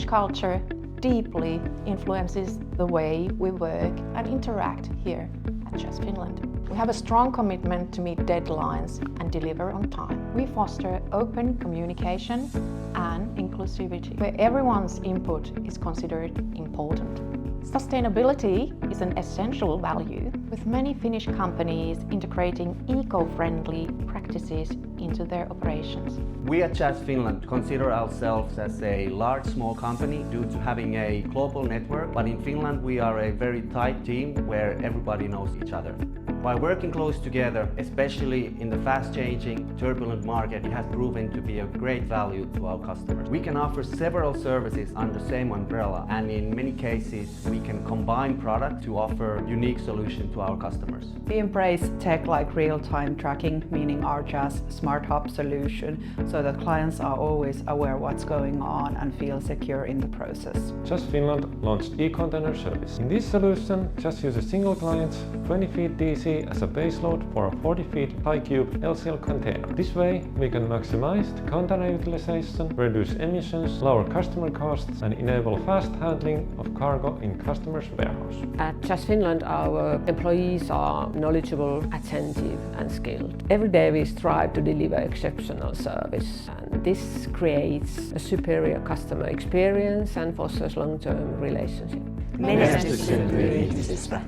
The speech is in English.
Finnish culture deeply influences the way we work and interact here at JAS Finland. We have a strong commitment to meet deadlines and deliver on time. We foster open communication and inclusivity, where everyone's input is considered important. Sustainability is an essential value, with many Finnish companies integrating eco-friendly practices into their operations. We at JAS Finland consider ourselves as a large small company due to having a global network, but in Finland we are a very tight team where everybody knows each other. By working close together, especially in the fast-changing, turbulent market, it has proven to be a great value to our customers. We can offer several services under the same umbrella, and in many cases we can combine products to offer unique solutions to our customers. We embrace tech like real-time tracking, meaning our JAS Smart Hub solution, so that clients are always aware what's going on and feel secure in the process. JAS Finland launched e-container service. In this solution, JAS uses single client 20 feet DC as a base load for a 40 feet high cube LCL container. This way, we can maximize the container utilization, reduce emissions, lower customer costs, and enable fast handling of cargo in customer's warehouse. At JAS Finland, our employees are knowledgeable, attentive, and skilled. Every day we strive to deliver exceptional service, and this creates a superior customer experience and fosters long-term relationship. Menestyksen yritysistä.